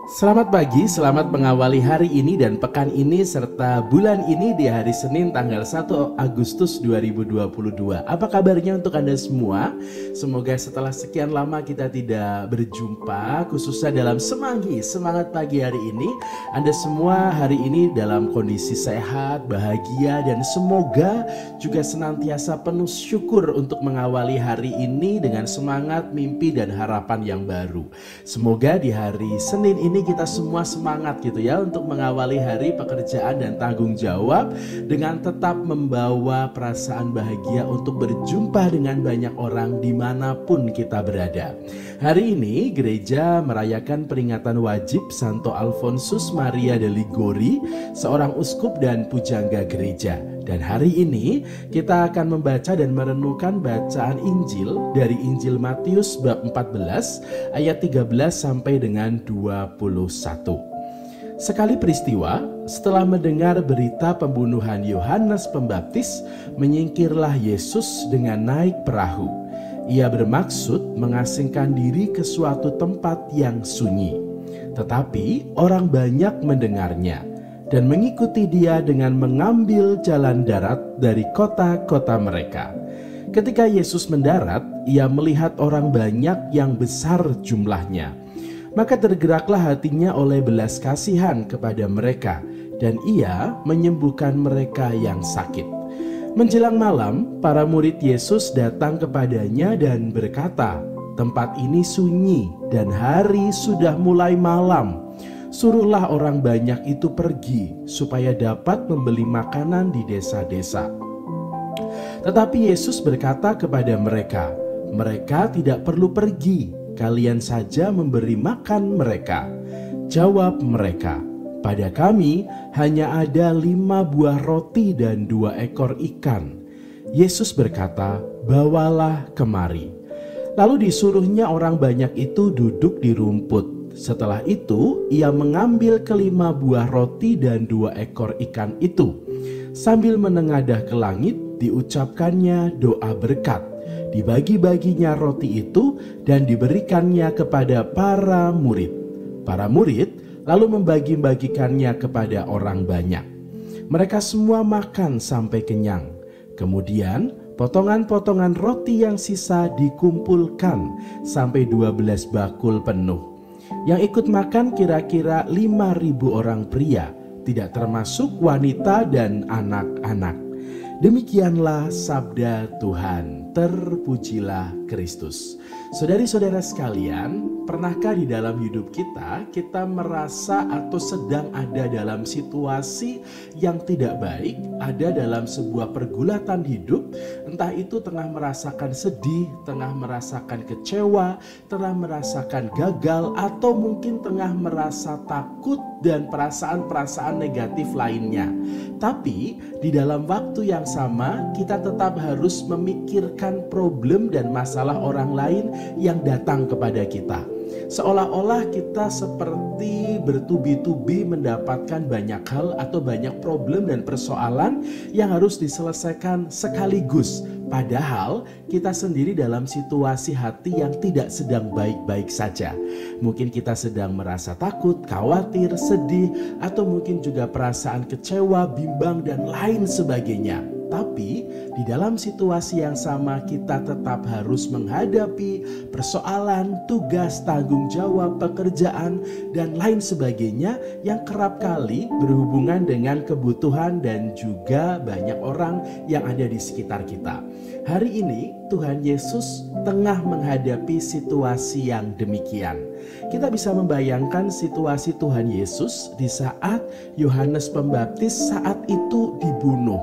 Selamat pagi, selamat mengawali hari ini dan pekan ini serta bulan ini di hari Senin tanggal 1 Agustus 2022. Apa kabarnya untuk Anda semua? Semoga setelah sekian lama kita tidak berjumpa, khususnya dalam semangat pagi hari ini, Anda semua hari ini dalam kondisi sehat, bahagia, dan semoga juga senantiasa penuh syukur untuk mengawali hari ini dengan semangat, mimpi, dan harapan yang baru. Semoga di hari Senin ini kita semua semangat gitu ya untuk mengawali hari pekerjaan dan tanggung jawab dengan tetap membawa perasaan bahagia untuk berjumpa dengan banyak orang dimanapun kita berada. Hari ini gereja merayakan peringatan wajib Santo Alfonsus Maria de Liguori, seorang uskup dan pujangga gereja. Dan hari ini kita akan membaca dan merenungkan bacaan Injil dari Injil Matius bab 14 ayat 13 sampai dengan 21. Sekali peristiwa, setelah mendengar berita pembunuhan Yohanes Pembaptis, menyingkirlah Yesus dengan naik perahu. Ia bermaksud mengasingkan diri ke suatu tempat yang sunyi. Tetapi orang banyak mendengarnya dan mengikuti dia dengan mengambil jalan darat dari kota-kota mereka. Ketika Yesus mendarat, ia melihat orang banyak yang besar jumlahnya. Maka tergeraklah hatinya oleh belas kasihan kepada mereka, dan ia menyembuhkan mereka yang sakit. Menjelang malam, para murid Yesus datang kepadanya dan berkata, "Tempat ini sunyi dan hari sudah mulai malam. Suruhlah orang banyak itu pergi supaya dapat membeli makanan di desa-desa." Tetapi Yesus berkata kepada mereka, "Mereka tidak perlu pergi, kalian saja memberi makan mereka." Jawab mereka, "Pada kami hanya ada 5 buah roti dan 2 ekor ikan." Yesus berkata, "Bawalah kemari." Lalu disuruhnya orang banyak itu duduk di rumput. Setelah itu ia mengambil ke-5 buah roti dan 2 ekor ikan itu. Sambil menengadah ke langit diucapkannya doa berkat. Dibagi-baginya roti itu dan diberikannya kepada para murid. Para murid lalu membagi-bagikannya kepada orang banyak. Mereka semua makan sampai kenyang. Kemudian potongan-potongan roti yang sisa dikumpulkan sampai 12 bakul penuh. Yang ikut makan kira-kira 5.000 orang pria, tidak termasuk wanita dan anak-anak. Demikianlah sabda Tuhan. Terpujilah Kristus. Saudari-saudara sekalian, pernahkah di dalam hidup kita merasa atau sedang ada dalam situasi yang tidak baik, ada dalam sebuah pergulatan hidup, entah itu tengah merasakan sedih, tengah merasakan kecewa, tengah merasakan gagal, atau mungkin tengah merasa takut dan perasaan-perasaan negatif lainnya. Tapi di dalam waktu yang sama kita tetap harus memikirkan problem dan masalah orang lain yang datang kepada kita. Seolah-olah kita seperti bertubi-tubi mendapatkan banyak hal atau banyak problem dan persoalan yang harus diselesaikan sekaligus. Padahal kita sendiri dalam situasi hati yang tidak sedang baik-baik saja. Mungkin kita sedang merasa takut, khawatir, sedih, atau mungkin juga perasaan kecewa, bimbang, dan lain sebagainya. Tapi di dalam situasi yang sama kita tetap harus menghadapi persoalan, tugas, tanggung jawab, pekerjaan, dan lain sebagainya yang kerap kali berhubungan dengan kebutuhan dan juga banyak orang yang ada di sekitar kita. Hari ini Tuhan Yesus tengah menghadapi situasi yang demikian. Kita bisa membayangkan situasi Tuhan Yesus di saat Yohanes Pembaptis saat itu dibunuh.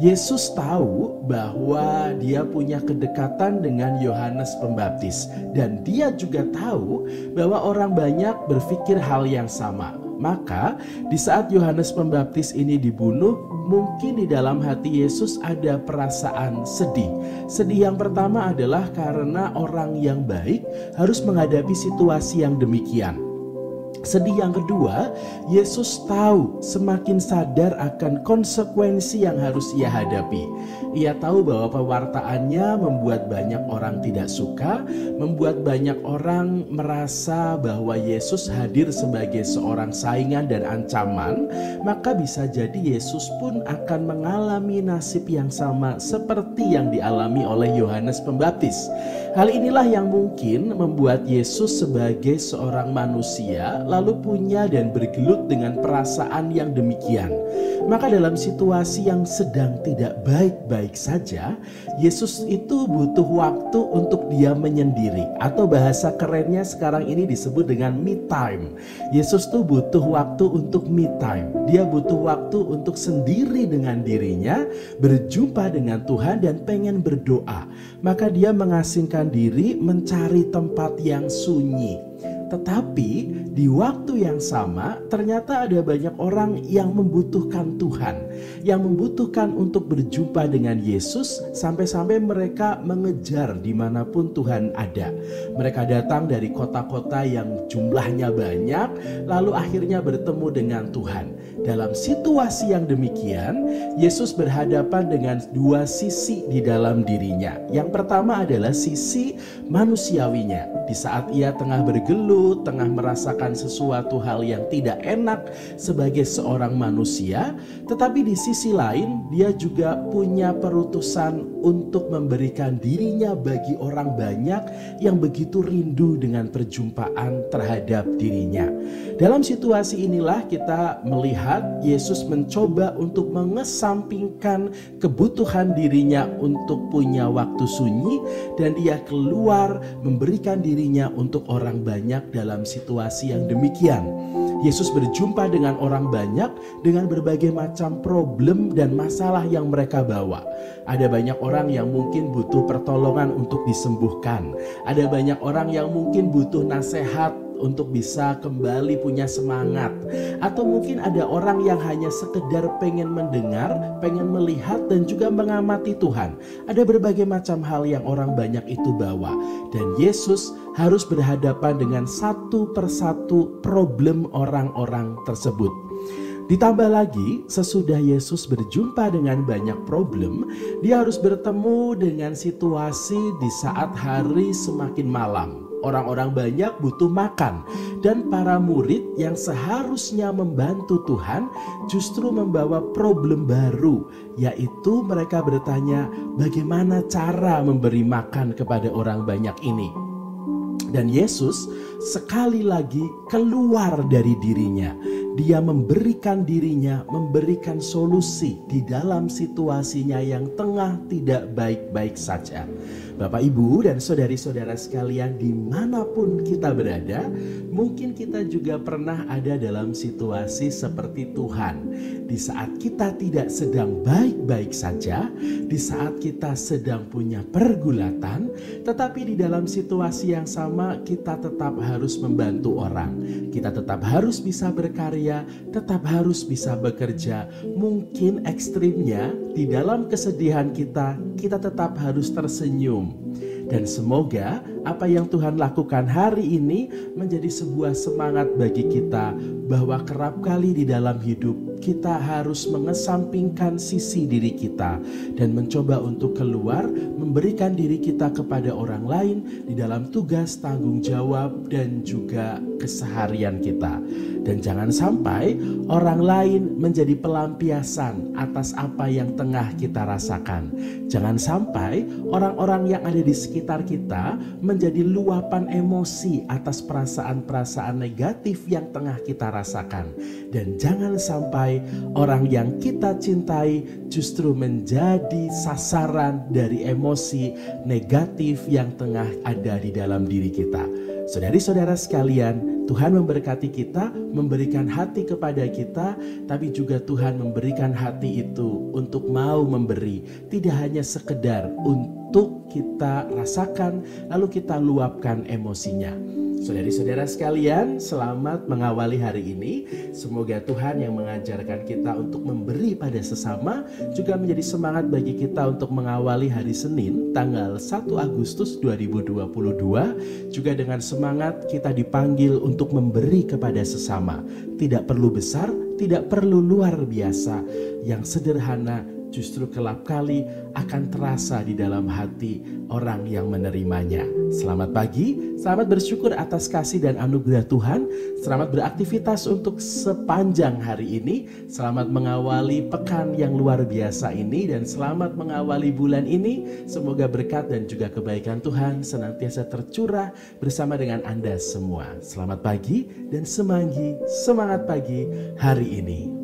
Yesus tahu bahwa dia punya kedekatan dengan Yohanes Pembaptis, dan dia juga tahu bahwa orang banyak berpikir hal yang sama. Maka di saat Yohanes Pembaptis ini dibunuh, mungkin di dalam hati Yesus ada perasaan sedih. Sedih yang pertama adalah karena orang yang baik harus menghadapi situasi yang demikian. Sedih yang kedua, Yesus tahu semakin sadar akan konsekuensi yang harus ia hadapi. Ia tahu bahwa pewartaannya membuat banyak orang tidak suka, membuat banyak orang merasa bahwa Yesus hadir sebagai seorang saingan dan ancaman. Maka bisa jadi Yesus pun akan mengalami nasib yang sama seperti yang dialami oleh Yohanes Pembaptis. Hal inilah yang mungkin membuat Yesus sebagai seorang manusia lalu punya dan bergelut dengan perasaan yang demikian. Maka dalam situasi yang sedang tidak baik-baik saja, Yesus itu butuh waktu untuk dia menyendiri, atau bahasa kerennya sekarang ini disebut dengan me time. Yesus tuh butuh waktu untuk me time. Dia butuh waktu untuk sendiri dengan dirinya, berjumpa dengan Tuhan dan pengen berdoa. Maka dia mengasingkan diri mencari tempat yang sunyi. Tetapi di waktu yang sama ternyata ada banyak orang yang membutuhkan Tuhan, yang membutuhkan untuk berjumpa dengan Yesus, sampai-sampai mereka mengejar dimanapun Tuhan ada. Mereka datang dari kota-kota yang jumlahnya banyak, lalu akhirnya bertemu dengan Tuhan. Dalam situasi yang demikian, Yesus berhadapan dengan dua sisi di dalam dirinya. Yang pertama adalah sisi manusiawinya. Di saat ia tengah bergelut, tengah merasakan sesuatu hal yang tidak enak sebagai seorang manusia, tetapi di sisi lain dia juga punya perutusan untuk memberikan dirinya bagi orang banyak yang begitu rindu dengan perjumpaan terhadap dirinya. Dalam situasi inilah kita melihat Yesus mencoba untuk mengesampingkan kebutuhan dirinya untuk punya waktu sunyi, dan dia keluar memberikan dirinya untuk orang banyak dalam situasi yang demikian. Yesus berjumpa dengan orang banyak dengan berbagai macam problem dan masalah yang mereka bawa. Ada banyak orang yang mungkin butuh pertolongan untuk disembuhkan. Ada banyak orang yang mungkin butuh nasihat untuk bisa kembali punya semangat. Atau mungkin ada orang yang hanya sekedar pengen mendengar, pengen melihat dan juga mengamati Tuhan. Ada berbagai macam hal yang orang banyak itu bawa. Dan Yesus harus berhadapan dengan satu persatu problem orang-orang tersebut. Ditambah lagi, sesudah Yesus berjumpa dengan banyak problem, dia harus bertemu dengan situasi di saat hari semakin malam. Orang-orang banyak butuh makan, dan para murid yang seharusnya membantu Tuhan justru membawa problem baru, yaitu mereka bertanya bagaimana cara memberi makan kepada orang banyak ini. Dan Yesus sekali lagi keluar dari dirinya. Dia memberikan dirinya, memberikan solusi di dalam situasinya yang tengah tidak baik-baik saja. Bapak, Ibu, dan saudari-saudara sekalian, dimanapun kita berada, mungkin kita juga pernah ada dalam situasi seperti Tuhan. Di saat kita tidak sedang baik-baik saja, di saat kita sedang punya pergulatan, tetapi di dalam situasi yang sama kita tetap harus membantu orang. Kita tetap harus bisa berkarya, tetap harus bisa bekerja. Mungkin ekstrimnya di dalam kesedihan kita tetap harus tersenyum. Dan semoga apa yang Tuhan lakukan hari ini menjadi sebuah semangat bagi kita, bahwa kerap kali di dalam hidup kita harus mengesampingkan sisi diri kita dan mencoba untuk keluar, memberikan diri kita kepada orang lain di dalam tugas, tanggung jawab, dan juga keseharian kita. Dan jangan sampai orang lain menjadi pelampiasan atas apa yang tengah kita rasakan. Jangan sampai orang-orang yang ada di sekitar kita menjadi luapan emosi atas perasaan-perasaan negatif yang tengah kita rasakan. Dan jangan sampai orang yang kita cintai justru menjadi sasaran dari emosi negatif yang tengah ada di dalam diri kita. Saudari-saudara sekalian, Tuhan memberkati kita, memberikan hati kepada kita, tapi juga Tuhan memberikan hati itu untuk mau memberi. Tidak hanya sekedar untuk kita rasakan, lalu kita luapkan emosinya. Saudari-saudara sekalian, selamat mengawali hari ini. Semoga Tuhan yang mengajarkan kita untuk memberi pada sesama juga menjadi semangat bagi kita untuk mengawali hari Senin tanggal 1 Agustus 2022. Juga dengan semangat kita dipanggil untuk memberi kepada sesama. Tidak perlu besar, tidak perlu luar biasa. Yang sederhana justru kelak kali akan terasa di dalam hati orang yang menerimanya. Selamat pagi, selamat bersyukur atas kasih dan anugerah Tuhan. Selamat beraktivitas untuk sepanjang hari ini. Selamat mengawali pekan yang luar biasa ini dan selamat mengawali bulan ini. Semoga berkat dan juga kebaikan Tuhan senantiasa tercurah bersama dengan Anda semua. Selamat pagi dan semangat pagi hari ini.